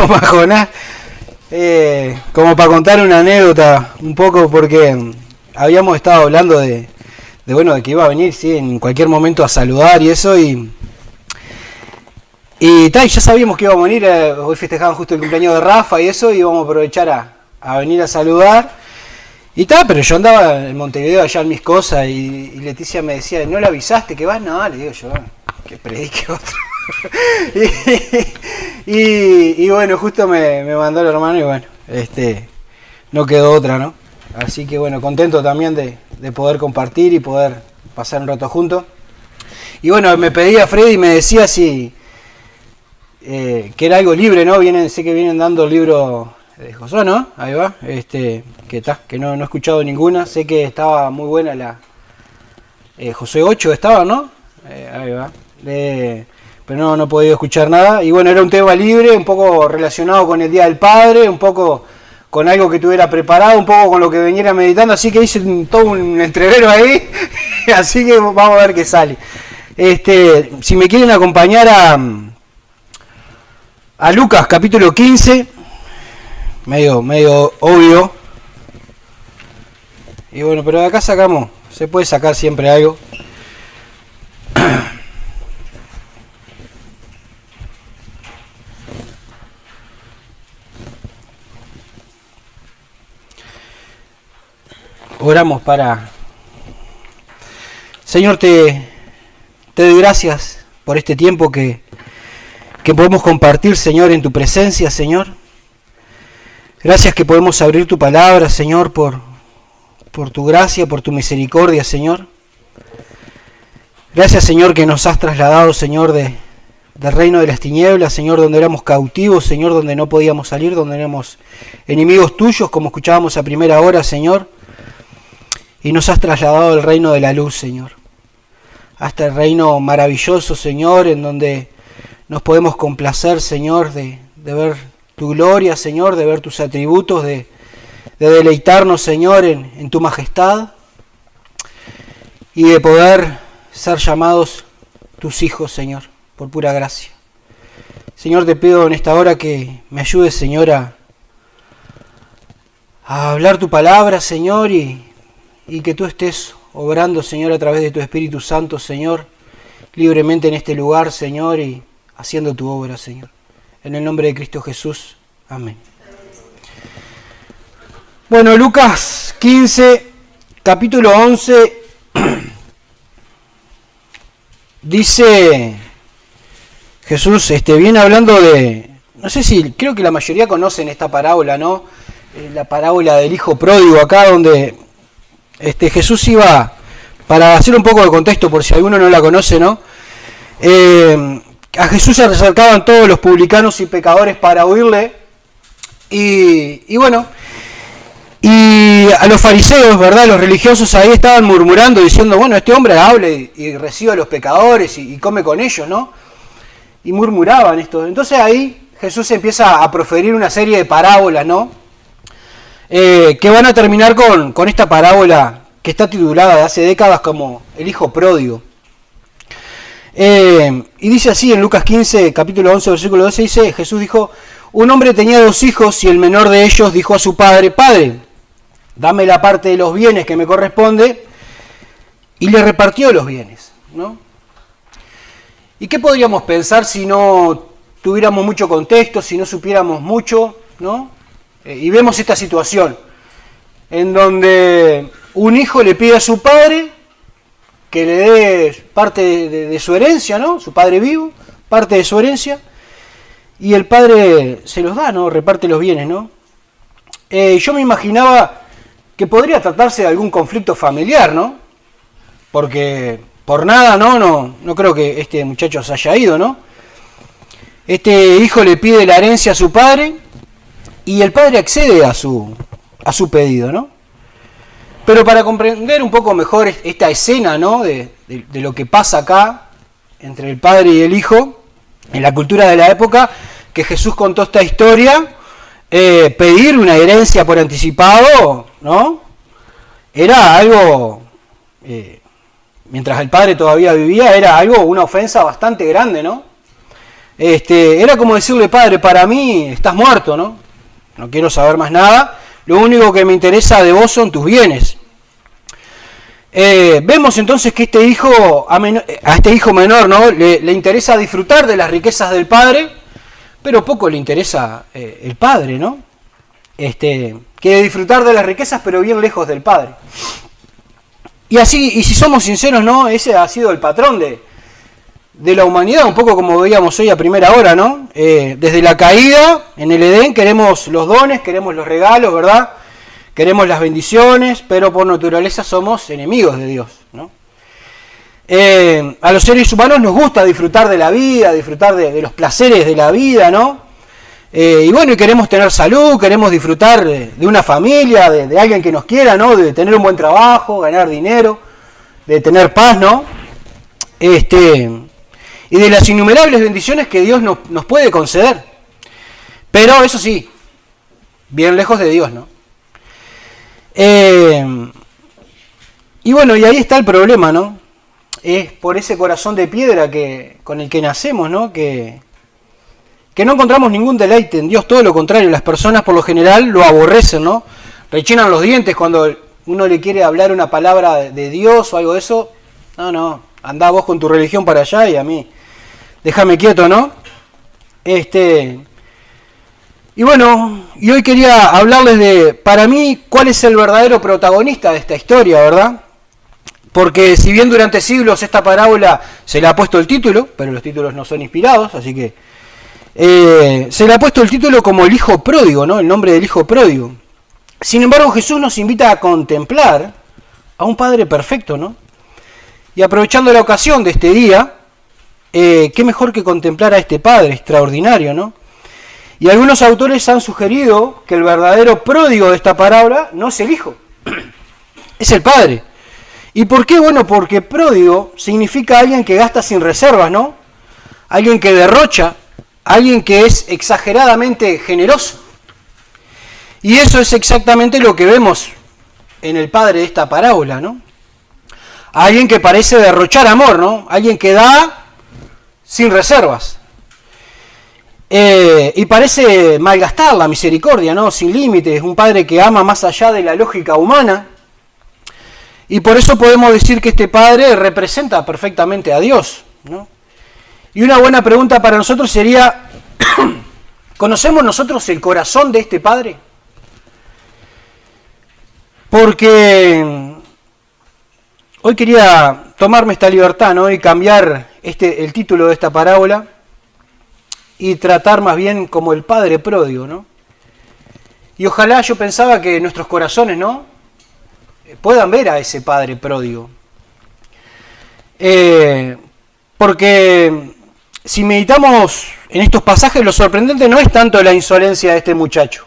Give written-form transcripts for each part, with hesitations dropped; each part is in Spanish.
idioma Jonás, como para contar una anécdota un poco, porque habíamos estado hablando de de que iba a venir, sí, en cualquier momento a saludar y eso, y ya sabíamos que iba a venir, hoy festejaban justo el cumpleaños de Rafa y eso, y íbamos a aprovechar a venir a saludar, y tal, pero yo andaba en Montevideo allá en mis cosas, y Leticia me decía, ¿no le avisaste que vas? No, le digo yo, que predique otro. y bueno, justo me mandó el hermano, y bueno, no quedó otra, ¿no? Así que bueno, contento también de poder compartir y poder pasar un rato juntos. Y bueno, me pedía Freddy y me decía si que era algo libre, ¿no? Sé que vienen dando el libro de Josué, ¿no? Ahí va, que no he escuchado ninguna. Sé que estaba muy buena la Josué 8 estaba, ¿no? Ahí va. Pero no he podido escuchar nada. Y bueno, era un tema libre, un poco relacionado con el Día del Padre, un poco con algo que tuviera preparado, un poco con lo que veniera meditando, así que hice todo un entrevero ahí, así que vamos a ver qué sale. Si me quieren acompañar a Lucas capítulo 15, medio obvio, y bueno, pero de acá se puede sacar siempre algo. Oramos para... Señor, te doy gracias por este tiempo que podemos compartir, Señor, en tu presencia, Señor. Gracias que podemos abrir tu palabra, Señor, por tu gracia, por tu misericordia, Señor. Gracias, Señor, que nos has trasladado, Señor, del reino de las tinieblas, Señor, donde éramos cautivos, Señor, donde no podíamos salir, donde éramos enemigos tuyos, como escuchábamos a primera hora, Señor. Y nos has trasladado al reino de la luz, Señor. Hasta el reino maravilloso, Señor, en donde nos podemos complacer, Señor, de ver tu gloria, Señor, de ver tus atributos, de deleitarnos, Señor, en tu majestad y de poder ser llamados tus hijos, Señor, por pura gracia. Señor, te pido en esta hora que me ayudes, Señor, a hablar tu palabra, Señor, y que tú estés obrando, Señor, a través de tu Espíritu Santo, Señor, libremente en este lugar, Señor, y haciendo tu obra, Señor. En el nombre de Cristo Jesús. Amén. Bueno, Lucas 15, capítulo 11, dice Jesús, viene hablando de, no sé si, creo que la mayoría conocen esta parábola, ¿no? La parábola del hijo pródigo, acá donde Jesús iba, para hacer un poco de contexto por si alguno no la conoce, ¿no? A Jesús se acercaban todos los publicanos y pecadores para oírle, y bueno, y a los fariseos, ¿verdad? Los religiosos ahí estaban murmurando, diciendo, bueno, este hombre habla y recibe a los pecadores y come con ellos, ¿no? Y murmuraban esto. Entonces ahí Jesús empieza a proferir una serie de parábolas, ¿no? Que van a terminar con esta parábola que está titulada de hace décadas como el hijo pródigo. Y dice así en Lucas 15, capítulo 11, versículo 12, dice, Jesús dijo, un hombre tenía 2 hijos y el menor de ellos dijo a su padre, Padre, dame la parte de los bienes que me corresponde, y le repartió los bienes, ¿no? ¿Y qué podríamos pensar si no tuviéramos mucho contexto, si no supiéramos mucho, ¿no? Y vemos esta situación en donde un hijo le pide a su padre que le dé parte de su herencia, ¿no? Su padre vivo, parte de su herencia, y el padre se los da, ¿no? Reparte los bienes, ¿no? Yo me imaginaba que podría tratarse de algún conflicto familiar, ¿no? Porque por nada, no creo que este muchacho se haya ido, ¿no? Este hijo le pide la herencia a su padre y el padre accede a su pedido, ¿no? Pero para comprender un poco mejor esta escena, ¿no? de lo que pasa acá entre el padre y el hijo, en la cultura de la época, que Jesús contó esta historia, pedir una herencia por anticipado, ¿no? Era algo, mientras el padre todavía vivía, era algo, una ofensa bastante grande, ¿no? era como decirle, Padre, para mí estás muerto, ¿no? No quiero saber más nada, lo único que me interesa de vos son tus bienes. Vemos entonces que a este hijo menor, ¿no? le interesa disfrutar de las riquezas del padre, pero poco le interesa el padre, ¿no? Quiere disfrutar de las riquezas, pero bien lejos del padre. Y si somos sinceros, ¿no? Ese ha sido el patrón de la humanidad, un poco como veíamos hoy a primera hora, ¿no? Desde la caída en el Edén queremos los dones, queremos los regalos, ¿verdad? Queremos las bendiciones, pero por naturaleza somos enemigos de Dios, ¿no? A los seres humanos nos gusta disfrutar de la vida, disfrutar de los placeres de la vida, ¿no? Y queremos tener salud, queremos disfrutar de una familia, de alguien que nos quiera, ¿no? De tener un buen trabajo, ganar dinero, de tener paz, ¿no? Y de las innumerables bendiciones que Dios nos puede conceder. Pero eso sí, bien lejos de Dios, ¿no? Y ahí está el problema, ¿no? Es por ese corazón de piedra con el que nacemos, ¿no? Que no encontramos ningún deleite en Dios, todo lo contrario, las personas por lo general lo aborrecen, ¿no? Rechinan los dientes cuando uno le quiere hablar una palabra de Dios o algo de eso. No, andá vos con tu religión para allá y a mí, déjame quieto, ¿no? Y hoy quería hablarles de, para mí, cuál es el verdadero protagonista de esta historia, ¿verdad? Porque si bien durante siglos esta parábola se le ha puesto el título, pero los títulos no son inspirados, así que se le ha puesto el título como el hijo pródigo, ¿no? El nombre del hijo pródigo. Sin embargo, Jesús nos invita a contemplar a un Padre perfecto, ¿no? Y aprovechando la ocasión de este día, qué mejor que contemplar a este Padre extraordinario, ¿no? Y algunos autores han sugerido que el verdadero pródigo de esta parábola no es el hijo, es el padre. ¿Y por qué? Bueno, porque pródigo significa alguien que gasta sin reservas, ¿no? Alguien que derrocha, alguien que es exageradamente generoso. Y eso es exactamente lo que vemos en el padre de esta parábola, ¿no? Alguien que parece derrochar amor, ¿no? Alguien que da sin reservas. Y parece malgastar la misericordia, ¿no? Sin límites, un padre que ama más allá de la lógica humana. Y por eso podemos decir que este padre representa perfectamente a Dios, ¿no? Y una buena pregunta para nosotros sería, ¿conocemos nosotros el corazón de este padre? Porque hoy quería tomarme esta libertad, ¿no? Y cambiar el título de esta parábola y tratar más bien como el padre pródigo, ¿no? Y ojalá, yo pensaba que nuestros corazones, ¿no? Puedan ver a ese padre pródigo. Porque si meditamos en estos pasajes, lo sorprendente no es tanto la insolencia de este muchacho,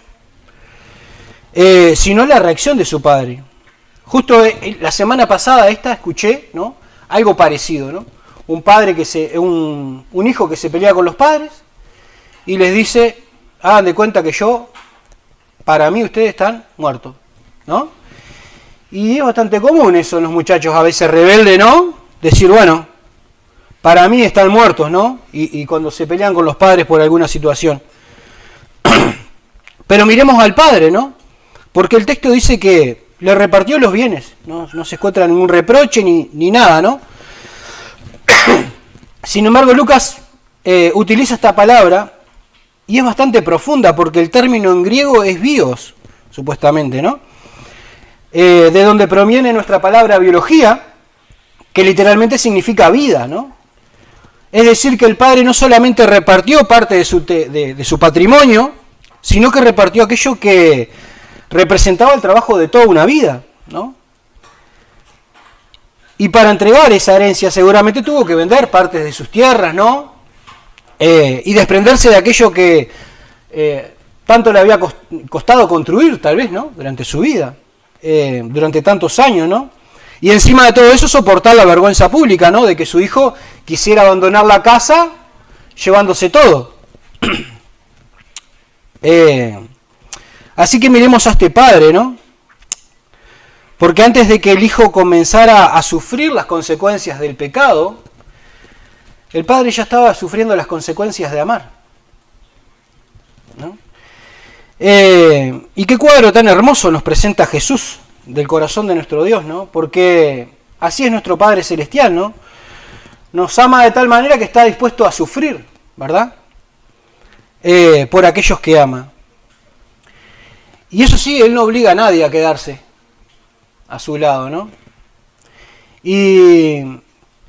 sino la reacción de su padre. Justo la semana pasada escuché, ¿no? Algo parecido, ¿no? Un padre un hijo que se pelea con los padres y les dice, hagan de cuenta que para mí ustedes están muertos, ¿no? Y es bastante común eso en los muchachos, a veces rebelde, ¿no? Decir, bueno, para mí están muertos, ¿no? Y cuando se pelean con los padres por alguna situación. Pero miremos al padre, ¿no? Porque el texto dice que le repartió los bienes, no se encuentra ningún reproche ni nada, ¿no? Sin embargo, Lucas utiliza esta palabra y es bastante profunda porque el término en griego es bios, supuestamente, ¿no? De donde proviene nuestra palabra biología, que literalmente significa vida, ¿no? Es decir, que el padre no solamente repartió parte de su patrimonio, sino que repartió aquello que representaba el trabajo de toda una vida, ¿no? Y para entregar esa herencia seguramente tuvo que vender partes de sus tierras, ¿no? Y desprenderse de aquello que tanto le había costado construir, tal vez, ¿no? Durante su vida, durante tantos años, ¿no? Y encima de todo eso soportar la vergüenza pública, ¿no? De que su hijo quisiera abandonar la casa llevándose todo. Así que miremos a este padre, ¿no? Porque antes de que el hijo comenzara a sufrir las consecuencias del pecado, El padre ya estaba sufriendo las consecuencias de amar, ¿no? Y qué cuadro tan hermoso nos presenta Jesús del corazón de nuestro Dios, ¿no? Porque así es nuestro Padre Celestial, ¿no? Nos ama de tal manera que está dispuesto a sufrir, ¿verdad? Por aquellos que ama. Y eso sí, Él no obliga a nadie a quedarse a su lado, ¿no? Y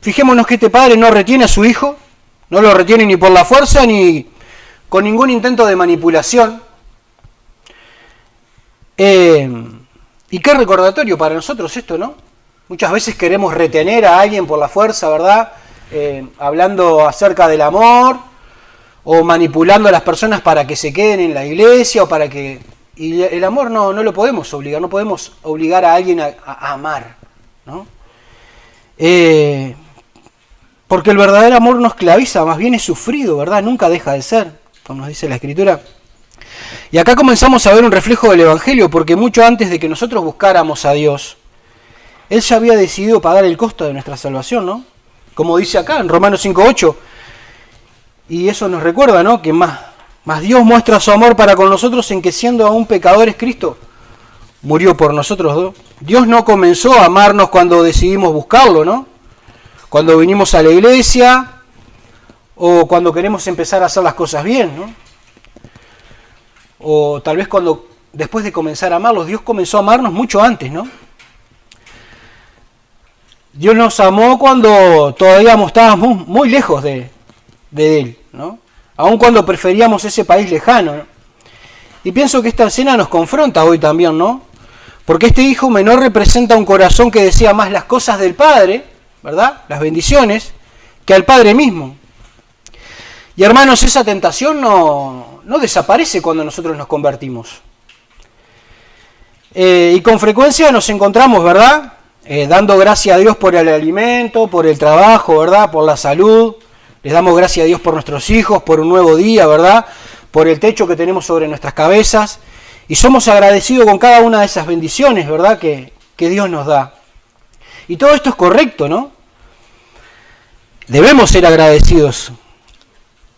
fijémonos que este padre no retiene a su hijo, no lo retiene ni por la fuerza ni con ningún intento de manipulación. Y qué recordatorio para nosotros esto, ¿no? Muchas veces queremos retener a alguien por la fuerza, ¿verdad? Hablando acerca del amor o manipulando a las personas para que se queden en la iglesia o para que... Y el amor no lo podemos obligar, no podemos obligar a alguien a amar, ¿no? Porque el verdadero amor no esclaviza, más bien es sufrido, ¿verdad? Nunca deja de ser, como nos dice la Escritura. Y acá comenzamos a ver un reflejo del Evangelio, porque mucho antes de que nosotros buscáramos a Dios, Él ya había decidido pagar el costo de nuestra salvación, ¿no? Como dice acá en Romanos 5:8. Y eso nos recuerda, ¿no? Que más Dios muestra su amor para con nosotros en que siendo aún pecadores Cristo murió por nosotros, ¿no? Dios no comenzó a amarnos cuando decidimos buscarlo, ¿no? Cuando vinimos a la iglesia o cuando queremos empezar a hacer las cosas bien, ¿no? O tal vez cuando después de comenzar a amarlos, Dios comenzó a amarnos mucho antes, ¿no? Dios nos amó cuando todavía estábamos muy lejos de Él, ¿no? Aun cuando preferíamos ese país lejano, ¿no? Y pienso que esta escena nos confronta hoy también, ¿no? Porque este hijo menor representa un corazón que desea más las cosas del Padre, ¿verdad? Las bendiciones, que al Padre mismo. Y hermanos, esa tentación no desaparece cuando nosotros nos convertimos. Y con frecuencia nos encontramos, ¿verdad? Dando gracias a Dios por el alimento, por el trabajo, ¿verdad? Por la salud. Les damos gracias a Dios por nuestros hijos, por un nuevo día, ¿verdad? Por el techo que tenemos sobre nuestras cabezas. Y somos agradecidos con cada una de esas bendiciones, ¿verdad? Que Dios nos da. Y todo esto es correcto, ¿no? Debemos ser agradecidos.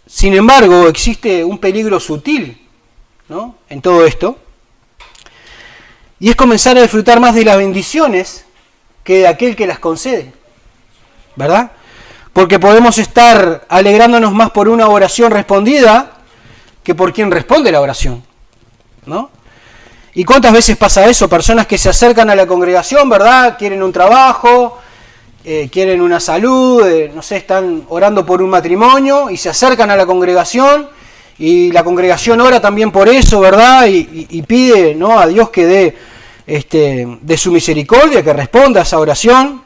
Sin embargo, existe un peligro sutil, ¿no? En todo esto. Y es comenzar a disfrutar más de las bendiciones que de aquel que las concede, ¿verdad? Porque podemos estar alegrándonos más por una oración respondida que por quien responde la oración, ¿no? ¿Y cuántas veces pasa eso? Personas que se acercan a la congregación, ¿verdad? Quieren un trabajo, quieren una salud, no sé, están orando por un matrimonio y se acercan a la congregación y la congregación ora también por eso, ¿verdad? Y pide, ¿no?, a Dios que dé de su misericordia, que responda a esa oración.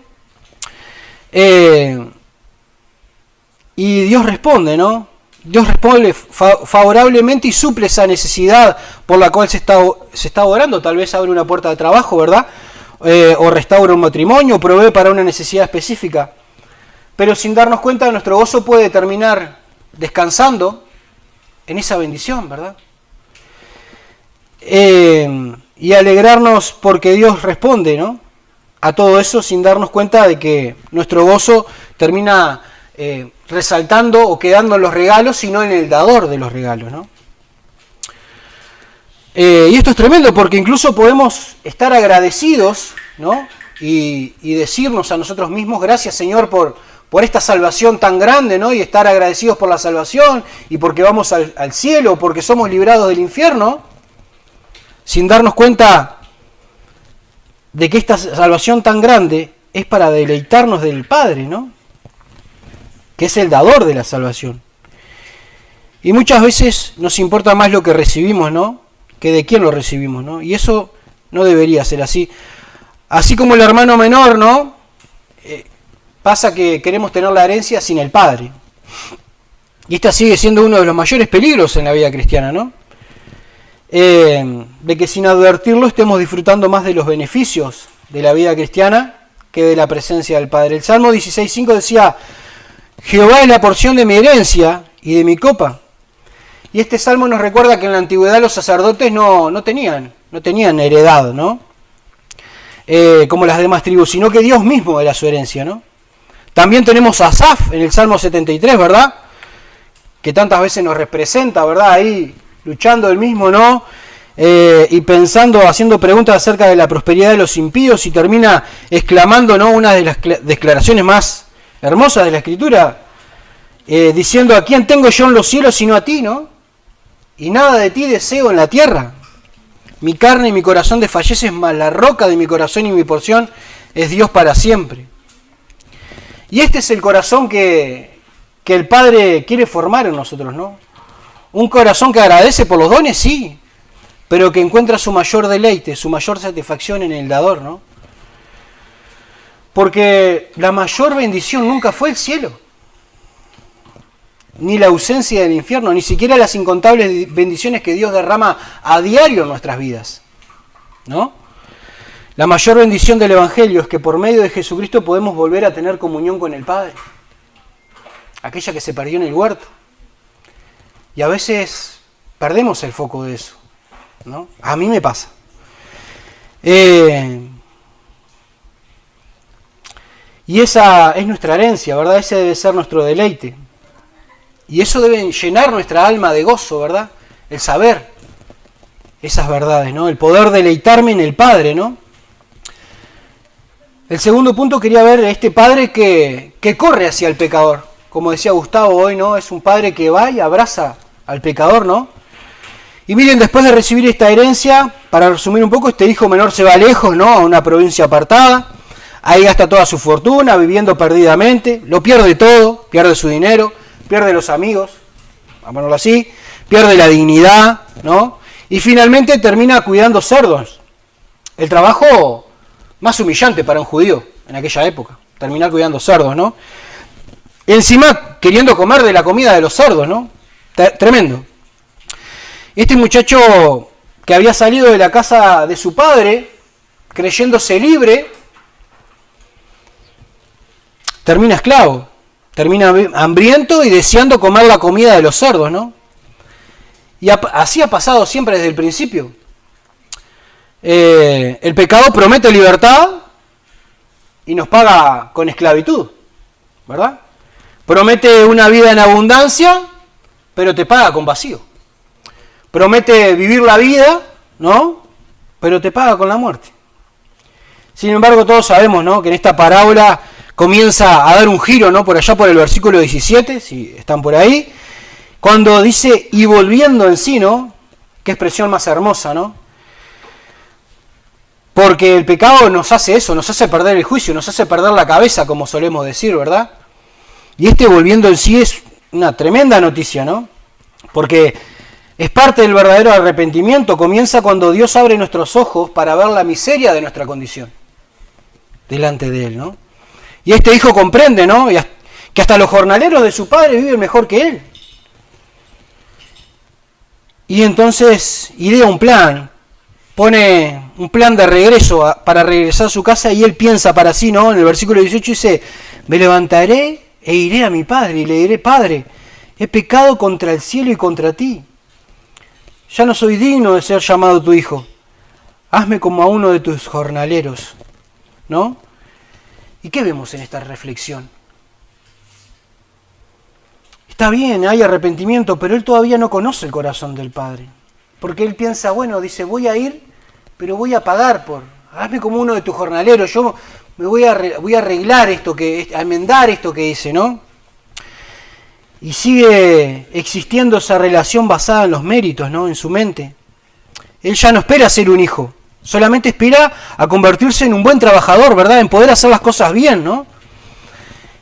Y Dios responde, ¿no? Dios responde favorablemente y suple esa necesidad por la cual se está orando. Tal vez abre una puerta de trabajo, ¿verdad? O restaura un matrimonio, o provee para una necesidad específica. Pero sin darnos cuenta, nuestro gozo puede terminar descansando en esa bendición, ¿verdad? Y alegrarnos porque Dios responde, ¿no?, a todo eso, sin darnos cuenta de que nuestro gozo termina resaltando o quedando en los regalos, sino en el dador de los regalos, ¿no? Y esto es tremendo porque incluso podemos estar agradecidos, ¿no?, y decirnos a nosotros mismos, gracias Señor por esta salvación tan grande, ¿no?, y estar agradecidos por la salvación y porque vamos al cielo, porque somos librados del infierno, sin darnos cuenta de que esta salvación tan grande es para deleitarnos del Padre, ¿no?, que es el dador de la salvación. Y muchas veces nos importa más lo que recibimos, ¿no?, que de quién lo recibimos, ¿no? Y eso no debería ser así. Así como el hermano menor, ¿no? Pasa que queremos tener la herencia sin el Padre. Y esta sigue siendo uno de los mayores peligros en la vida cristiana, ¿no? De que sin advertirlo estemos disfrutando más de los beneficios de la vida cristiana que de la presencia del Padre. El Salmo 16:5 decía: Jehová es la porción de mi herencia y de mi copa. Y este salmo nos recuerda que en la antigüedad los sacerdotes no tenían heredad, ¿no? Como las demás tribus, sino que Dios mismo era su herencia, ¿no? También tenemos a Asaf en el Salmo 73, ¿verdad? Que tantas veces nos representa, ¿verdad? Ahí luchando el mismo, ¿no? Y pensando, haciendo preguntas acerca de la prosperidad de los impíos y termina exclamando, ¿no? Una de las declaraciones más hermosas de la Escritura, diciendo: ¿a quién tengo yo en los cielos sino a ti, ¿no? Y nada de ti deseo en la tierra. Mi carne y mi corazón desfallecen, mas la roca de mi corazón y mi porción es Dios para siempre. Y este es el corazón que el Padre quiere formar en nosotros, ¿no? Un corazón que agradece por los dones, sí, pero que encuentra su mayor deleite, su mayor satisfacción en el dador, ¿no? Porque la mayor bendición nunca fue el cielo, ni la ausencia del infierno, ni siquiera las incontables bendiciones que Dios derrama a diario en nuestras vidas, ¿no? La mayor bendición del Evangelio es que por medio de Jesucristo podemos volver a tener comunión con el Padre, aquella que se perdió en el huerto. Y a veces perdemos el foco de eso, ¿no? A mí me pasa. Y esa es nuestra herencia, ¿verdad? Ese debe ser nuestro deleite. Y eso debe llenar nuestra alma de gozo, ¿verdad? El saber esas verdades, ¿no? El poder deleitarme en el Padre, ¿no? El segundo punto, quería ver este Padre que corre hacia el pecador. Como decía Gustavo hoy, ¿no? Es un Padre que va y abraza al pecador, ¿no? Y miren, después de recibir esta herencia, para resumir un poco, este hijo menor se va lejos, ¿no? A una provincia apartada. Ahí gasta toda su fortuna, viviendo perdidamente. Lo pierde todo, pierde su dinero, pierde los amigos, vamos a ponerlo así, pierde la dignidad, ¿no? Y finalmente termina cuidando cerdos. El trabajo más humillante para un judío en aquella época, terminar cuidando cerdos, ¿no? Encima queriendo comer de la comida de los cerdos, ¿no? Tremendo. Este muchacho que había salido de la casa de su padre, creyéndose libre, termina esclavo, termina hambriento y deseando comer la comida de los cerdos, ¿no? Y así ha pasado siempre desde el principio. El pecado promete libertad y nos paga con esclavitud, ¿verdad? Promete una vida en abundancia, pero te paga con vacío. Promete vivir la vida, ¿no? Pero te paga con la muerte. Sin embargo, todos sabemos, ¿no? Que en esta parábola comienza a dar un giro, ¿no? Por allá por el versículo 17, si están por ahí, cuando dice: y volviendo en sí, ¿no? Qué expresión más hermosa, ¿no? Porque el pecado nos hace eso, nos hace perder el juicio, nos hace perder la cabeza, como solemos decir, ¿verdad? Y este volviendo en sí es una tremenda noticia, ¿no? Porque es parte del verdadero arrepentimiento, comienza cuando Dios abre nuestros ojos para ver la miseria de nuestra condición delante de Él, ¿no? Y este hijo comprende, ¿no? Que hasta los jornaleros de su padre viven mejor que él. Y entonces idea un plan, pone un plan de regreso para regresar a su casa, y él piensa para sí, ¿no? En el versículo 18 dice: me levantaré e iré a mi padre y le diré: Padre, he pecado contra el cielo y contra ti. Ya no soy digno de ser llamado tu hijo. Hazme como a uno de tus jornaleros, ¿no? ¿Y qué vemos en esta reflexión? Está bien, hay arrepentimiento, pero él todavía no conoce el corazón del Padre. Porque él piensa, bueno, dice, voy a ir, pero voy a pagar por... Hazme como uno de tus jornaleros, yo me voy a arreglar esto, a enmendar esto que hice, ¿no? Y sigue existiendo esa relación basada en los méritos, ¿no? En su mente. Él ya no espera ser un hijo, solamente espera a convertirse en un buen trabajador, ¿verdad? En poder hacer las cosas bien, ¿no?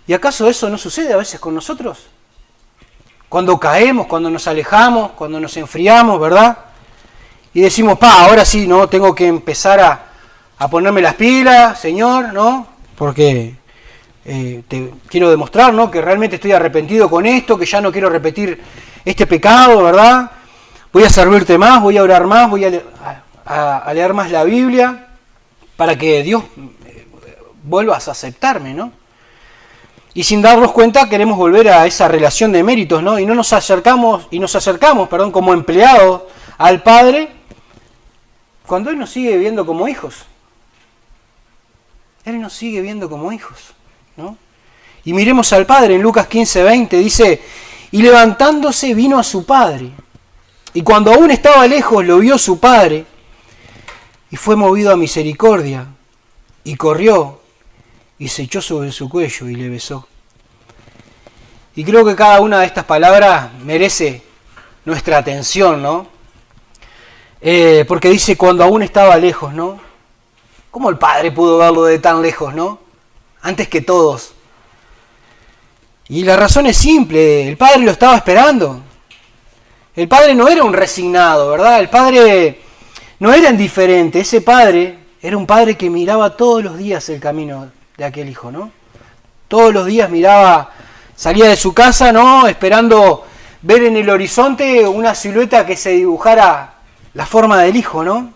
¿Y acaso eso no sucede a veces con nosotros? Cuando caemos, cuando nos alejamos, cuando nos enfriamos, ¿verdad? Y decimos, ahora sí, ¿no? Tengo que empezar a ponerme las pilas, Señor, ¿no? Porque te quiero demostrar, ¿no? Que realmente estoy arrepentido con esto, que ya no quiero repetir este pecado, ¿verdad? Voy a servirte más, voy a orar más, voy a leer más la Biblia, para que Dios vuelvas a aceptarme, ¿no? Y sin darnos cuenta queremos volver a esa relación de méritos, ¿no? Y nos acercamos, como empleados al Padre, cuando Él nos sigue viendo como hijos. Él nos sigue viendo como hijos, ¿no? Y miremos al padre en Lucas 15:20, dice, y levantándose vino a su padre. Y cuando aún estaba lejos lo vio su padre y fue movido a misericordia y corrió y se echó sobre su cuello y le besó. Y creo que cada una de estas palabras merece nuestra atención, ¿no? Porque dice cuando aún estaba lejos, ¿no? ¿Cómo el padre pudo verlo de tan lejos, ¿no? Antes que todos. Y la razón es simple, el padre lo estaba esperando. El padre no era un resignado, ¿verdad? El padre no era indiferente, ese padre era un padre que miraba todos los días el camino de aquel hijo, ¿no? Todos los días miraba, salía de su casa, ¿no? Esperando ver en el horizonte una silueta que se dibujara la forma del hijo, ¿no?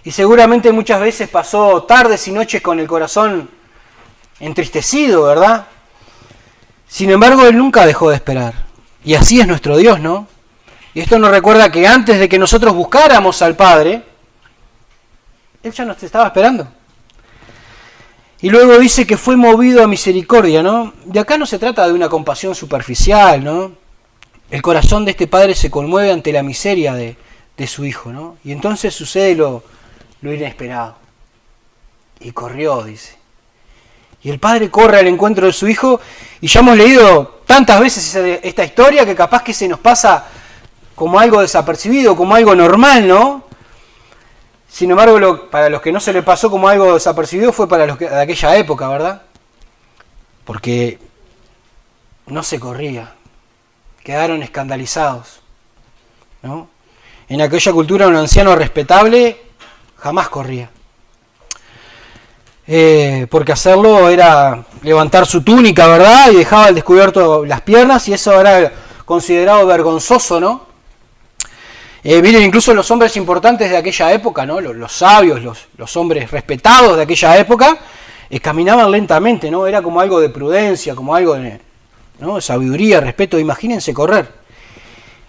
Y seguramente muchas veces pasó tardes y noches con el corazón entristecido, ¿verdad? Sin embargo, él nunca dejó de esperar. Y así es nuestro Dios, ¿no? Y esto nos recuerda que antes de que nosotros buscáramos al Padre, Él ya nos estaba esperando. Y luego dice que fue movido a misericordia, ¿no? Y acá no se trata de una compasión superficial, ¿no? El corazón de este padre se conmueve ante la miseria de su hijo, ¿no? Y entonces sucede lo inesperado. Y corrió, dice. Y el padre corre al encuentro de su hijo, y ya hemos leído tantas veces esta historia que capaz que se nos pasa como algo desapercibido, como algo normal, ¿no? Sin embargo, para los que no se le pasó como algo desapercibido fue para los de aquella época, ¿verdad? Porque no se corría, quedaron escandalizados, ¿no? En aquella cultura un anciano respetable jamás corría. Porque hacerlo era levantar su túnica, ¿verdad? Y dejaba al descubierto las piernas y eso era considerado vergonzoso, ¿no? Miren, incluso los hombres importantes de aquella época, ¿no? Los sabios, los hombres respetados de aquella época, caminaban lentamente, ¿no? Era como algo de prudencia, como algo de, ¿no? De sabiduría, respeto. Imagínense correr.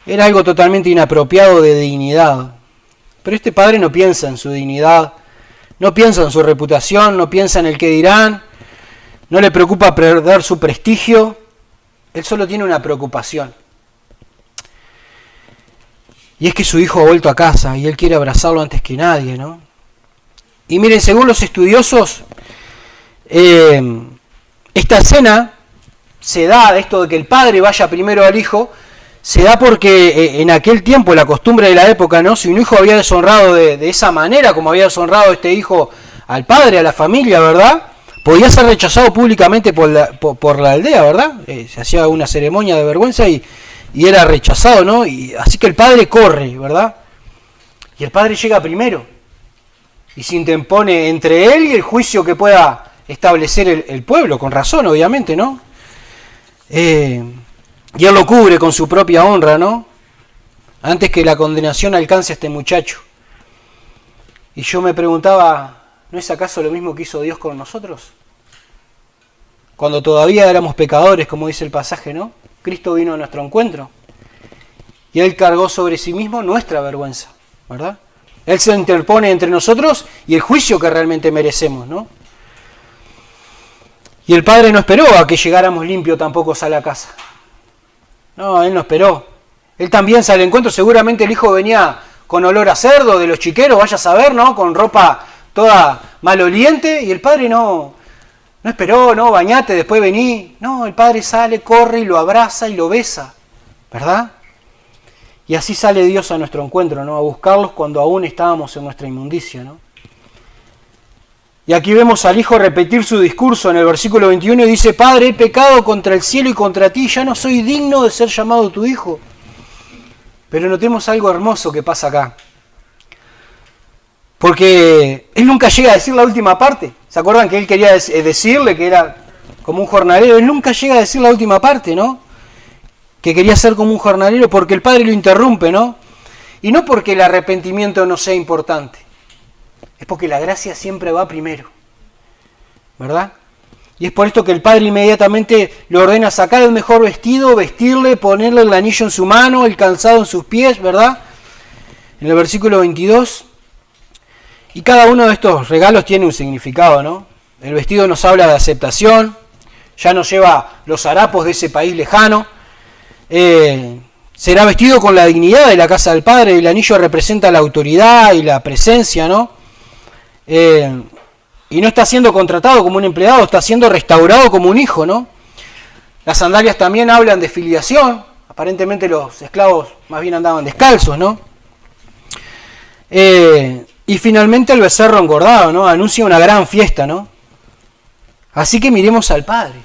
Era algo totalmente inapropiado de dignidad. Pero este padre no piensa en su dignidad, no piensa en su reputación, no piensa en el qué dirán, no le preocupa perder su prestigio. Él solo tiene una preocupación. Y es que su hijo ha vuelto a casa y él quiere abrazarlo antes que nadie, ¿no? Y miren, según los estudiosos, esta escena se da, esto de que el padre vaya primero al hijo, se da porque en aquel tiempo, la costumbre de la época, ¿no? Si un hijo había deshonrado de esa manera, como había deshonrado este hijo al padre, a la familia, ¿verdad? Podía ser rechazado públicamente por la aldea, ¿verdad? Se hacía una ceremonia de vergüenza y era rechazado, ¿no? Y así que el padre corre, ¿verdad? Y el padre llega primero y se interpone entre él y el juicio que pueda establecer el pueblo, con razón, obviamente, ¿no? Y él lo cubre con su propia honra, ¿no? Antes que la condenación alcance a este muchacho. Y yo me preguntaba, ¿no es acaso lo mismo que hizo Dios con nosotros? Cuando todavía éramos pecadores, como dice el pasaje, ¿no? Cristo vino a nuestro encuentro. Y Él cargó sobre sí mismo nuestra vergüenza, ¿verdad? Él se interpone entre nosotros y el juicio que realmente merecemos, ¿no? Y el Padre no esperó a que llegáramos limpios tampoco a la casa. No, Él no esperó. Él también sale al encuentro. Seguramente el hijo venía con olor a cerdo de los chiqueros, vaya a saber, ¿no? Con ropa toda maloliente. Y el padre no esperó, no, bañate, después vení. No, el padre sale, corre y lo abraza y lo besa, ¿verdad? Y así sale Dios a nuestro encuentro, ¿no? A buscarlos cuando aún estábamos en nuestra inmundicia, ¿no? Y aquí vemos al hijo repetir su discurso en el versículo 21 y dice: Padre, he pecado contra el cielo y contra ti, ya no soy digno de ser llamado tu hijo. Pero notemos algo hermoso que pasa acá. Porque él nunca llega a decir la última parte. ¿Se acuerdan que él quería decirle que era como un jornalero? Él nunca llega a decir la última parte, ¿no? Que quería ser como un jornalero, porque el padre lo interrumpe, ¿no? Y no porque el arrepentimiento no sea importante. Es porque la gracia siempre va primero, ¿verdad? Y es por esto que el padre inmediatamente le ordena sacar el mejor vestido, vestirle, ponerle el anillo en su mano, el calzado en sus pies, ¿verdad? En el versículo 22. Y cada uno de estos regalos tiene un significado, ¿no? El vestido nos habla de aceptación, ya no lleva los harapos de ese país lejano. Será vestido con la dignidad de la casa del Padre. El anillo representa la autoridad y la presencia, ¿no? Y no está siendo contratado como un empleado, está siendo restaurado como un hijo, ¿no? Las sandalias también hablan de filiación. Aparentemente los esclavos más bien andaban descalzos, ¿no? Y finalmente el becerro engordado, ¿no? Anuncia una gran fiesta, ¿no? Así que miremos al Padre.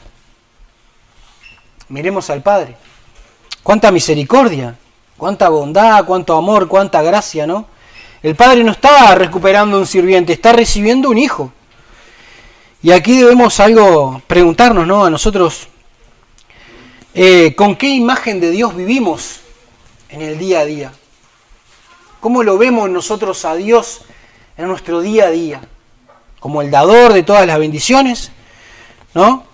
Miremos al Padre. Cuánta misericordia, cuánta bondad, cuánto amor, cuánta gracia, ¿no? El Padre no está recuperando un sirviente, está recibiendo un hijo. Y aquí debemos algo preguntarnos, ¿no? A nosotros, ¿con qué imagen de Dios vivimos en el día a día? ¿Cómo lo vemos nosotros a Dios en nuestro día a día? ¿Como el dador de todas las bendiciones? ¿No?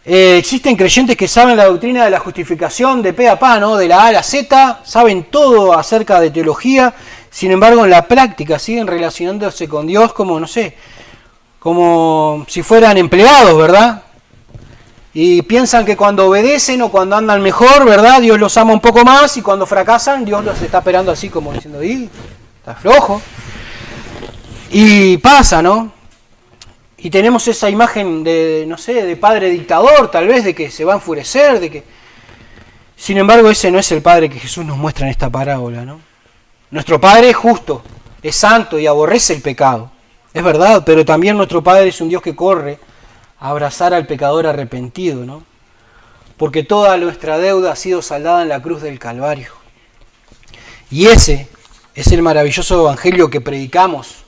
Existen creyentes que saben la doctrina de la justificación de pe a pa, ¿no? De la A a la Z, saben todo acerca de teología, sin embargo en la práctica siguen relacionándose con Dios como, no sé, como si fueran empleados, ¿verdad? Y piensan que cuando obedecen o cuando andan mejor, ¿verdad? Dios los ama un poco más, y cuando fracasan, Dios los está esperando así como diciendo, está flojo. Y pasa, ¿no? Y tenemos esa imagen de, no sé, de padre dictador, tal vez, de que se va a enfurecer, de que... Sin embargo, ese no es el Padre que Jesús nos muestra en esta parábola, ¿no? Nuestro Padre es justo, es santo y aborrece el pecado. Es verdad, pero también nuestro Padre es un Dios que corre a abrazar al pecador arrepentido, ¿no? Porque toda nuestra deuda ha sido saldada en la cruz del Calvario. Y ese es el maravilloso evangelio que predicamos.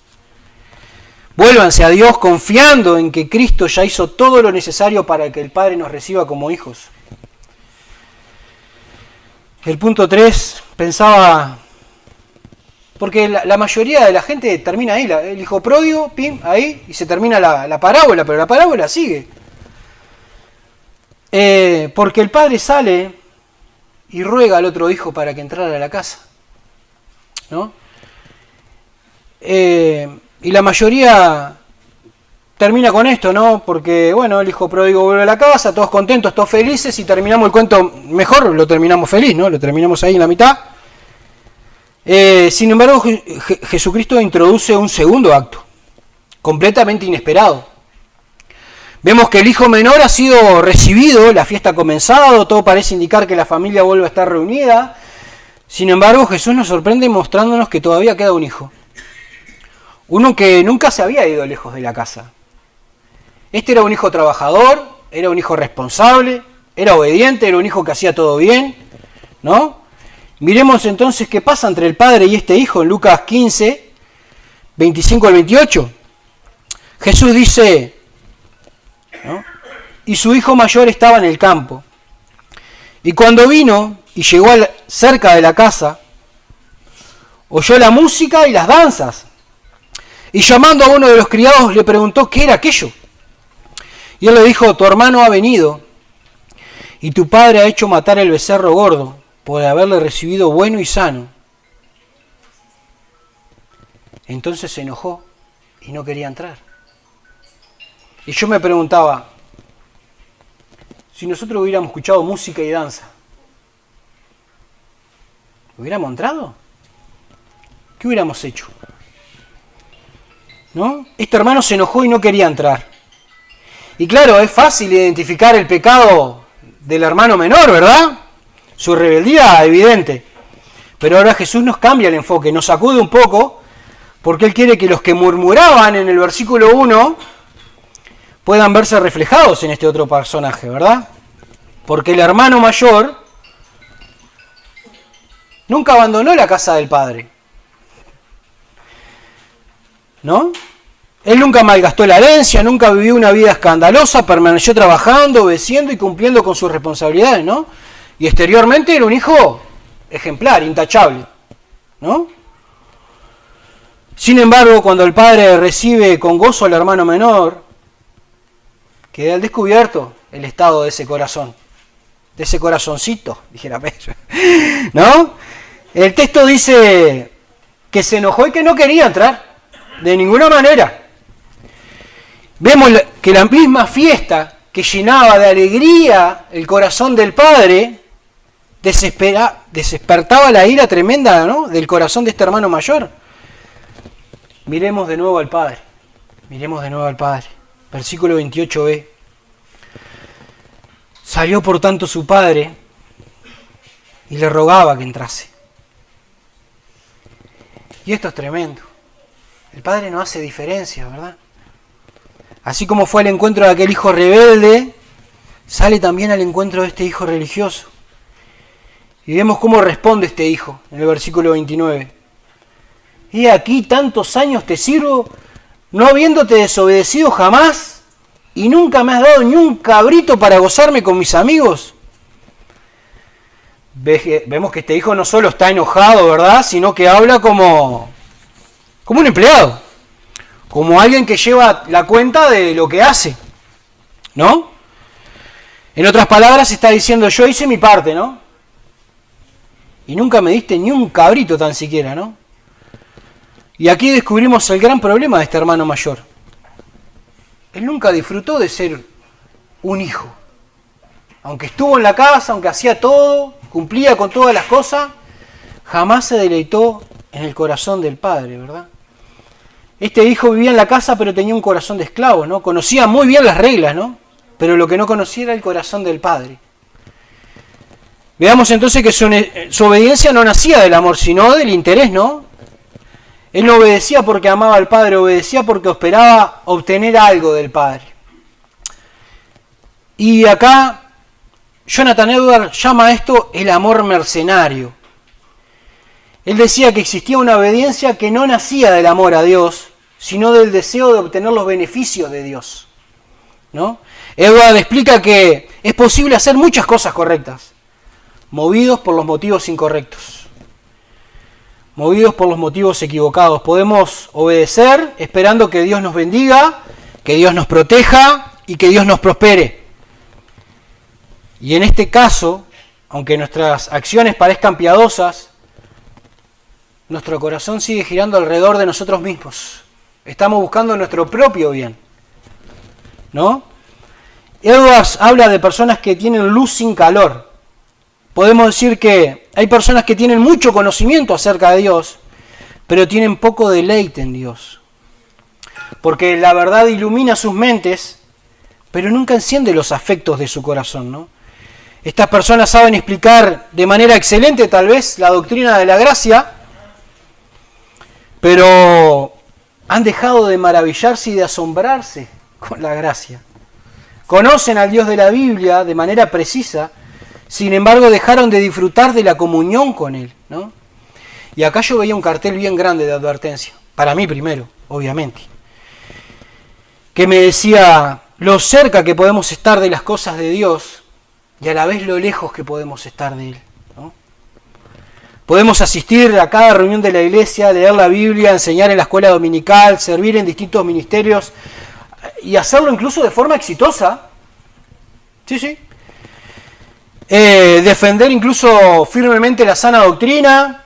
Vuélvanse a Dios confiando en que Cristo ya hizo todo lo necesario para que el Padre nos reciba como hijos. El punto 3, pensaba, porque la mayoría de la gente termina ahí, el hijo pródigo, pim, ahí, y se termina la parábola, pero la parábola sigue. Porque el padre sale y ruega al otro hijo para que entrara a la casa, ¿no? Y la mayoría termina con esto, ¿no? Porque, bueno, el hijo pródigo vuelve a la casa, todos contentos, todos felices, y terminamos el cuento mejor, lo terminamos feliz, ¿no? Lo terminamos ahí en la mitad. Sin embargo, Jesucristo introduce un segundo acto, completamente inesperado. Vemos que el hijo menor ha sido recibido, la fiesta ha comenzado, todo parece indicar que la familia vuelve a estar reunida. Sin embargo, Jesús nos sorprende mostrándonos que todavía queda un hijo. Uno que nunca se había ido lejos de la casa. Este era un hijo trabajador, era un hijo responsable, era obediente, era un hijo que hacía todo bien, ¿no? Miremos entonces qué pasa entre el padre y este hijo en Lucas 15, 25 al 28. Jesús dice, ¿no? Y su hijo mayor estaba en el campo. Y cuando vino y llegó cerca de la casa, oyó la música y las danzas. Y llamando a uno de los criados le preguntó qué era aquello. Y él le dijo, tu hermano ha venido y tu padre ha hecho matar el becerro gordo por haberle recibido bueno y sano. Entonces se enojó y no quería entrar. Y yo me preguntaba, si nosotros hubiéramos escuchado música y danza, ¿hubiéramos entrado? ¿Qué hubiéramos hecho? ¿No? Este hermano se enojó y no quería entrar. Y claro, es fácil identificar el pecado del hermano menor, ¿verdad? Su rebeldía evidente. Pero ahora Jesús nos cambia el enfoque, nos sacude un poco, porque Él quiere que los que murmuraban en el versículo 1 puedan verse reflejados en este otro personaje, ¿verdad? Porque el hermano mayor nunca abandonó la casa del padre, ¿no? Él nunca malgastó la herencia, nunca vivió una vida escandalosa, permaneció trabajando, obedeciendo y cumpliendo con sus responsabilidades, ¿no? Y exteriormente era un hijo ejemplar, intachable, ¿no? Sin embargo, cuando el padre recibe con gozo al hermano menor, queda al descubierto el estado de ese corazón, de ese corazoncito, dijera Pedro, ¿no? El texto dice que se enojó y que no quería entrar, de ninguna manera. Vemos que la misma fiesta que llenaba de alegría el corazón del padre, despertaba la ira tremenda, ¿no?, del corazón de este hermano mayor. Miremos de nuevo al padre. Miremos de nuevo al padre. Versículo 28b. Salió por tanto su padre y le rogaba que entrase. Y esto es tremendo. El padre no hace diferencia, ¿verdad? Así como fue al encuentro de aquel hijo rebelde, sale también al encuentro de este hijo religioso. Y vemos cómo responde este hijo en el versículo 29. Y aquí tantos años te sirvo, no habiéndote desobedecido jamás, y nunca me has dado ni un cabrito para gozarme con mis amigos. Vemos que este hijo no solo está enojado, ¿verdad?, sino que habla como un empleado, como alguien que lleva la cuenta de lo que hace, ¿no? En otras palabras está diciendo, yo hice mi parte, ¿no? Y nunca me diste ni un cabrito tan siquiera, ¿no? Y aquí descubrimos el gran problema de este hermano mayor. Él nunca disfrutó de ser un hijo. Aunque estuvo en la casa, aunque hacía todo, cumplía con todas las cosas, jamás se deleitó en el corazón del padre, ¿verdad? Este hijo vivía en la casa, pero tenía un corazón de esclavo, ¿no? Conocía muy bien las reglas, ¿no? Pero lo que no conocía era el corazón del padre. Veamos entonces que su obediencia no nacía del amor, sino del interés, ¿no? Él no obedecía porque amaba al padre, obedecía porque esperaba obtener algo del padre. Y acá Jonathan Edwards llama a esto el amor mercenario. Él decía que existía una obediencia que no nacía del amor a Dios, sino del deseo de obtener los beneficios de Dios, ¿no? Edwards explica que es posible hacer muchas cosas correctas, movidos por los motivos incorrectos, movidos por los motivos equivocados. Podemos obedecer esperando que Dios nos bendiga, que Dios nos proteja y que Dios nos prospere. Y en este caso, aunque nuestras acciones parezcan piadosas, nuestro corazón sigue girando alrededor de nosotros mismos. Estamos buscando nuestro propio bien, ¿no? Edwards habla de personas que tienen luz sin calor. Podemos decir que hay personas que tienen mucho conocimiento acerca de Dios, pero tienen poco deleite en Dios. Porque la verdad ilumina sus mentes, pero nunca enciende los afectos de su corazón, ¿no? Estas personas saben explicar de manera excelente tal vez la doctrina de la gracia, pero han dejado de maravillarse y de asombrarse con la gracia. Conocen al Dios de la Biblia de manera precisa, sin embargo dejaron de disfrutar de la comunión con Él, ¿no? Y acá yo veía un cartel bien grande de advertencia, para mí primero, obviamente, que me decía lo cerca que podemos estar de las cosas de Dios y a la vez lo lejos que podemos estar de Él, ¿no? Podemos asistir a cada reunión de la iglesia, leer la Biblia, enseñar en la escuela dominical, servir en distintos ministerios y hacerlo incluso de forma exitosa. Sí. Defender incluso firmemente la sana doctrina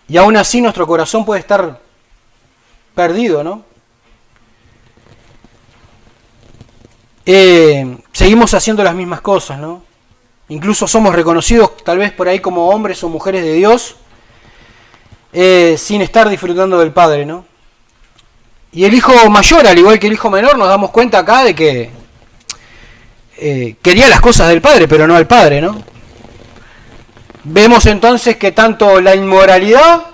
y aún así nuestro corazón puede estar perdido, ¿no? Seguimos haciendo las mismas cosas, ¿no? Incluso somos reconocidos tal vez por ahí como hombres o mujeres de Dios, sin estar disfrutando del Padre, ¿no? Y el hijo mayor, al igual que el hijo menor, nos damos cuenta acá de que quería las cosas del Padre, pero no al Padre, ¿no? Vemos entonces que tanto la inmoralidad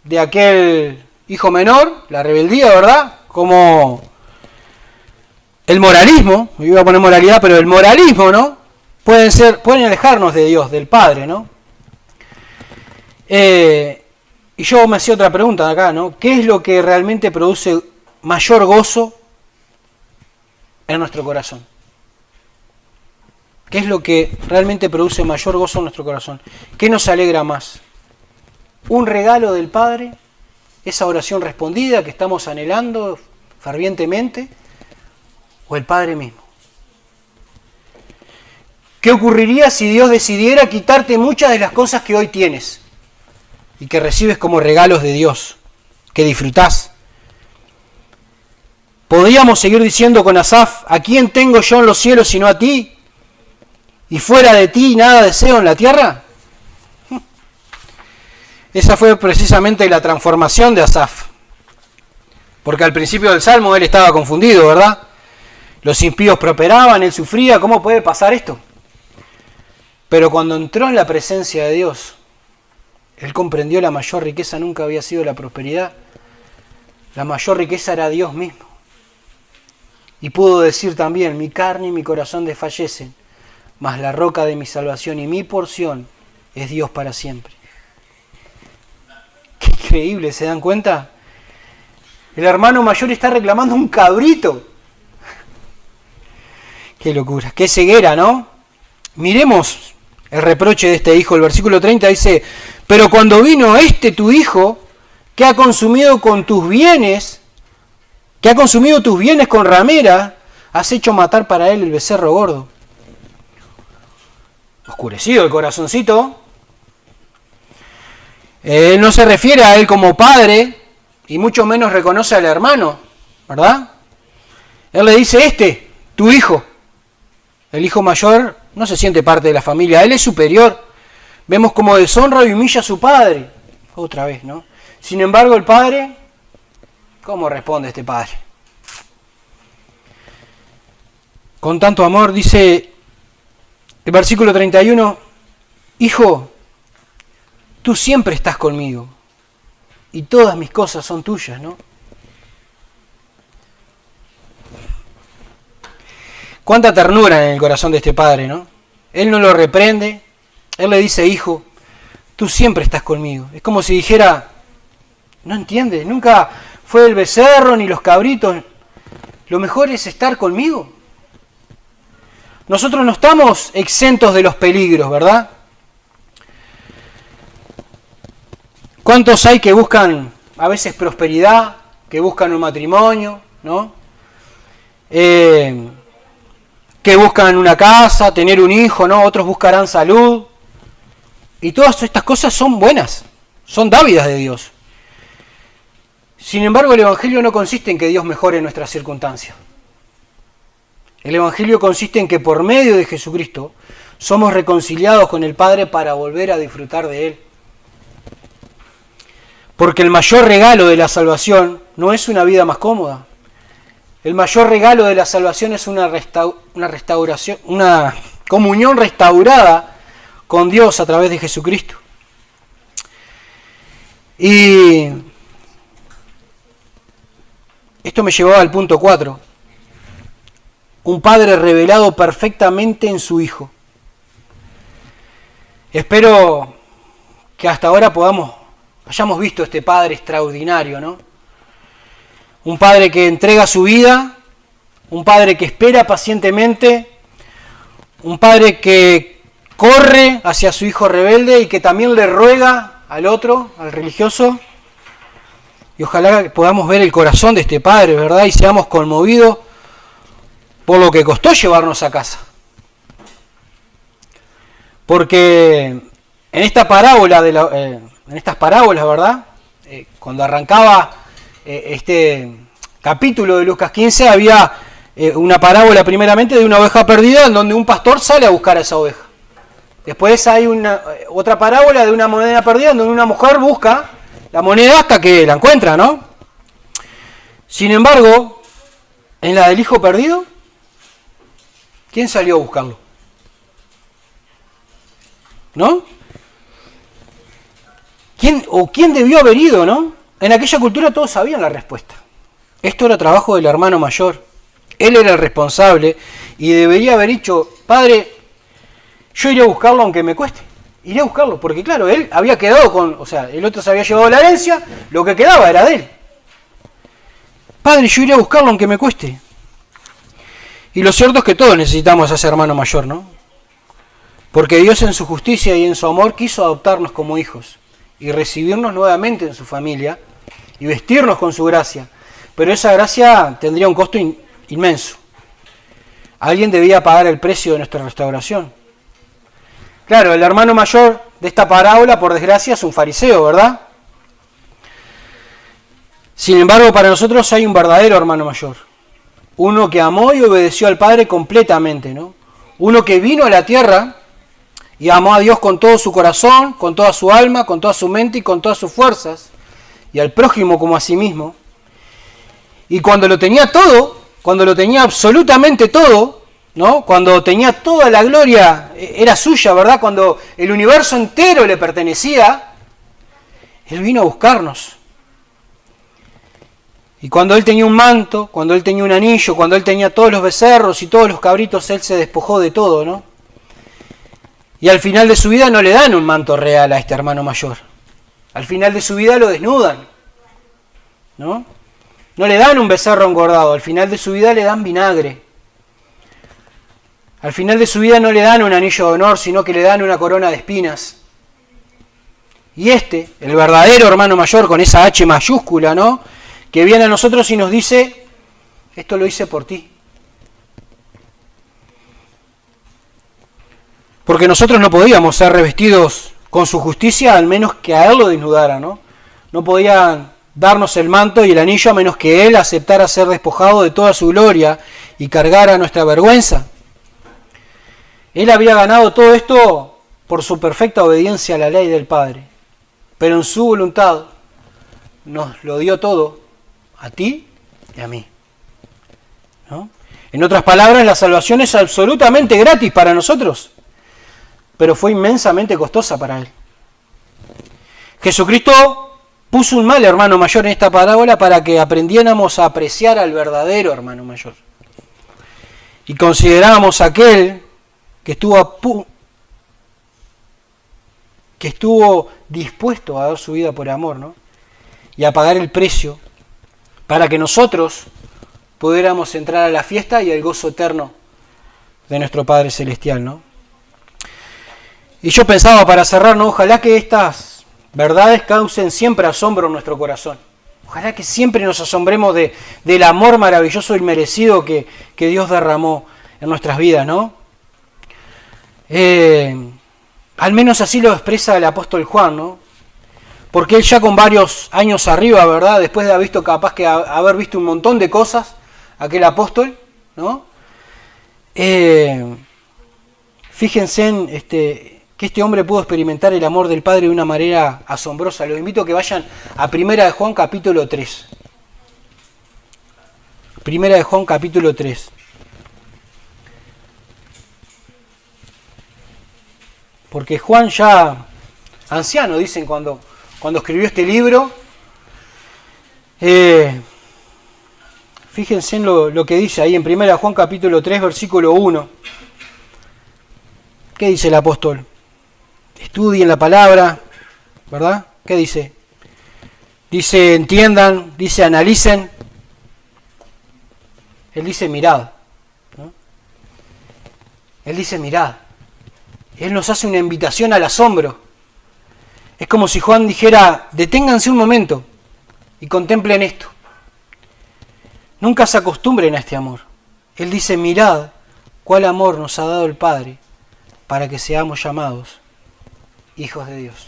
de aquel hijo menor, la rebeldía, ¿verdad?, como el moralismo, me iba a poner moralidad, pero el moralismo, ¿no?, pueden alejarnos de Dios, del Padre, ¿no? Y yo me hacía otra pregunta acá, ¿no? ¿Qué es lo que realmente produce mayor gozo en nuestro corazón? ¿Qué es lo que realmente produce mayor gozo en nuestro corazón? ¿Qué nos alegra más? ¿Un regalo del Padre? ¿Esa oración respondida que estamos anhelando fervientemente? ¿O el Padre mismo? ¿Qué ocurriría si Dios decidiera quitarte muchas de las cosas que hoy tienes y que recibes como regalos de Dios, que disfrutás? Podríamos seguir diciendo con Asaf, ¿a quién tengo yo en los cielos sino a ti? ¿Y fuera de ti nada deseo en la tierra? Esa fue precisamente la transformación de Asaf. Porque al principio del Salmo él estaba confundido, ¿verdad? Los impíos prosperaban, él sufría, ¿cómo puede pasar esto? Pero cuando entró en la presencia de Dios, él comprendió la mayor riqueza nunca había sido la prosperidad. La mayor riqueza era Dios mismo. Y pudo decir también, mi carne y mi corazón desfallecen, mas la roca de mi salvación y mi porción es Dios para siempre. Qué increíble, ¿se dan cuenta? El hermano mayor está reclamando un cabrito. Qué locura, qué ceguera, ¿no? Miremos el reproche de este hijo. El versículo 30 dice, pero cuando vino tu hijo, que ha consumido tus bienes con ramera, has hecho matar para él el becerro gordo. Oscurecido el corazoncito. Él no se refiere a él como padre, y mucho menos reconoce al hermano, ¿verdad? Él le dice, tu hijo. El hijo mayor no se siente parte de la familia, él es superior. Vemos cómo deshonra y humilla a su padre. Otra vez, ¿no? Sin embargo, el padre, ¿cómo responde este padre? Con tanto amor, dice el versículo 31, hijo, tú siempre estás conmigo y todas mis cosas son tuyas, ¿no? Cuánta ternura en el corazón de este padre, ¿no? Él no lo reprende, él le dice, hijo, tú siempre estás conmigo. Es como si dijera, no entiendes, nunca fue el becerro ni los cabritos, lo mejor es estar conmigo. Nosotros no estamos exentos de los peligros, ¿verdad? ¿Cuántos hay que buscan a veces prosperidad, que buscan un matrimonio, ¿no? Que buscan una casa, tener un hijo, ¿no? Otros buscarán salud. Y todas estas cosas son buenas, son dávidas de Dios. Sin embargo, el Evangelio no consiste en que Dios mejore nuestras circunstancias. El Evangelio consiste en que por medio de Jesucristo somos reconciliados con el Padre para volver a disfrutar de Él. Porque el mayor regalo de la salvación no es una vida más cómoda. El mayor regalo de la salvación es una restauración, una comunión restaurada con Dios a través de Jesucristo. Y esto me llevaba al punto 4. Un padre revelado perfectamente en su hijo. Espero que hasta ahora hayamos visto este padre extraordinario, ¿no? Un padre que entrega su vida, un padre que espera pacientemente, un padre que corre hacia su hijo rebelde y que también le ruega al otro, al religioso. Y ojalá podamos ver el corazón de este padre, ¿verdad? Y seamos conmovidos por lo que costó llevarnos a casa. Porque en esta parábola, en estas parábolas, ¿verdad? Cuando arrancaba este capítulo de Lucas 15, había una parábola primeramente de una oveja perdida en donde un pastor sale a buscar a esa oveja. Después hay otra parábola de una moneda perdida en donde una mujer busca la moneda hasta que la encuentra, ¿no? Sin embargo, en la del hijo perdido, ¿quién salió a buscarlo? ¿No? ¿Quién debió haber ido, no? En aquella cultura todos sabían la respuesta. Esto era trabajo del hermano mayor. Él era el responsable y debería haber dicho, padre, yo iré a buscarlo aunque me cueste. Iré a buscarlo, porque claro, él había quedado el otro se había llevado la herencia, lo que quedaba era de él. Padre, yo iré a buscarlo aunque me cueste. Y lo cierto es que todos necesitamos a ese hermano mayor, ¿no? Porque Dios en su justicia y en su amor quiso adoptarnos como hijos y recibirnos nuevamente en su familia y vestirnos con su gracia. Pero esa gracia tendría un costo inmenso. Alguien debía pagar el precio de nuestra restauración. Claro, el hermano mayor de esta parábola, por desgracia, es un fariseo, ¿verdad? Sin embargo, para nosotros hay un verdadero hermano mayor. uno que amó y obedeció al Padre completamente, ¿no? Uno que vino a la tierra y amó a Dios con todo su corazón, con toda su alma, con toda su mente y con todas sus fuerzas, y al prójimo como a sí mismo. Y cuando lo tenía todo, cuando lo tenía absolutamente todo, ¿no? Cuando tenía toda la gloria, era suya, ¿verdad? Cuando el universo entero le pertenecía, Él vino a buscarnos. Y cuando Él tenía un manto, cuando Él tenía un anillo, cuando Él tenía todos los becerros y todos los cabritos, Él se despojó de todo, ¿no? Y al final de su vida no le dan un manto real a este hermano mayor. Al final de su vida lo desnudan, ¿no? No le dan un becerro engordado, al final de su vida le dan vinagre. Al final de su vida no le dan un anillo de honor, sino que le dan una corona de espinas. Y este, el verdadero hermano mayor, con esa H mayúscula, ¿no? Que viene a nosotros y nos dice, esto lo hice por ti. Porque nosotros no podíamos ser revestidos con su justicia, al menos que a Él lo desnudara, ¿no? No podían darnos el manto y el anillo a menos que Él aceptara ser despojado de toda su gloria y cargara nuestra vergüenza. Él había ganado todo esto por su perfecta obediencia a la ley del Padre, pero en su voluntad nos lo dio todo a ti y a mí, ¿no? En otras palabras, la salvación es absolutamente gratis para nosotros, pero fue inmensamente costosa para Él. Jesucristo puso un mal hermano mayor en esta parábola para que aprendiéramos a apreciar al verdadero hermano mayor. Y consideráramos aquel que estuvo dispuesto a dar su vida por amor, ¿no? Y a pagar el precio para que nosotros pudiéramos entrar a la fiesta y al gozo eterno de nuestro Padre Celestial, ¿no? Y yo pensaba, para cerrar, ¿no? Ojalá que estas verdades causen siempre asombro en nuestro corazón. Ojalá que siempre nos asombremos del amor maravilloso y merecido que Dios derramó en nuestras vidas, ¿no? Al menos así lo expresa el apóstol Juan, ¿no? Porque él ya con varios años arriba, ¿verdad? Después de haber visto, capaz que haber visto un montón de cosas, aquel apóstol, ¿no? Fíjense en que este hombre pudo experimentar el amor del Padre de una manera asombrosa. Los invito a que vayan a Primera de Juan capítulo 3. Primera de Juan capítulo 3. Porque Juan ya anciano, dicen, cuando escribió este libro, fíjense en lo que dice ahí en 1 Juan capítulo 3, versículo 1. ¿Qué dice el apóstol? Estudien la palabra, ¿verdad? ¿Qué dice? Dice entiendan, dice analicen. Él dice mirad, ¿no? Él dice mirad. Él nos hace una invitación al asombro. Es como si Juan dijera, deténganse un momento y contemplen esto. Nunca se acostumbren a este amor. Él dice, mirad cuál amor nos ha dado el Padre para que seamos llamados hijos de Dios.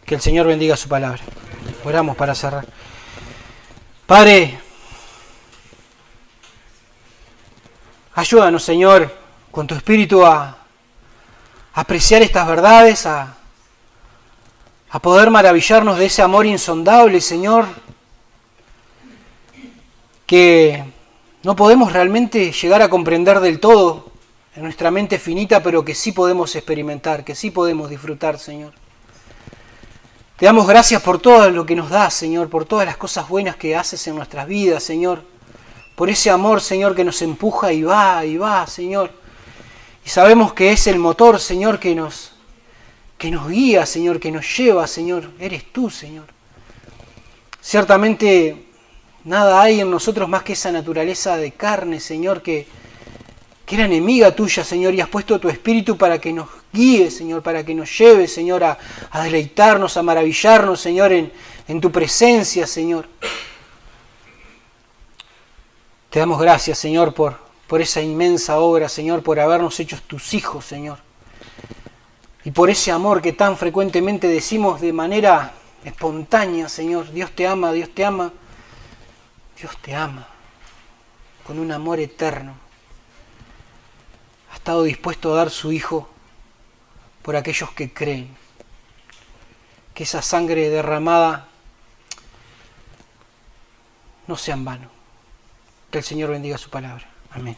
Que el Señor bendiga su palabra. Oramos para cerrar. Padre, ayúdanos, Señor, con tu Espíritu a apreciar estas verdades, a poder maravillarnos de ese amor insondable, Señor, que no podemos realmente llegar a comprender del todo en nuestra mente finita, pero que sí podemos experimentar, que sí podemos disfrutar, Señor. Te damos gracias por todo lo que nos das, Señor, por todas las cosas buenas que haces en nuestras vidas, Señor, por ese amor, Señor, que nos empuja y va, Señor. Y sabemos que es el motor, Señor, que nos guía, Señor, que nos lleva, Señor. Eres tú, Señor. Ciertamente nada hay en nosotros más que esa naturaleza de carne, Señor, que era enemiga tuya, Señor, y has puesto tu Espíritu para que nos guíe, Señor, para que nos lleve, Señor, a deleitarnos, a maravillarnos, Señor, en tu presencia, Señor. Te damos gracias, Señor, por esa inmensa obra, Señor, por habernos hecho tus hijos, Señor. Y por ese amor que tan frecuentemente decimos de manera espontánea, Señor. Dios te ama, Dios te ama, Dios te ama. con un amor eterno, ha estado dispuesto a dar su Hijo por aquellos que creen. Que esa sangre derramada no sea en vano. Que el Señor bendiga su palabra. Amén.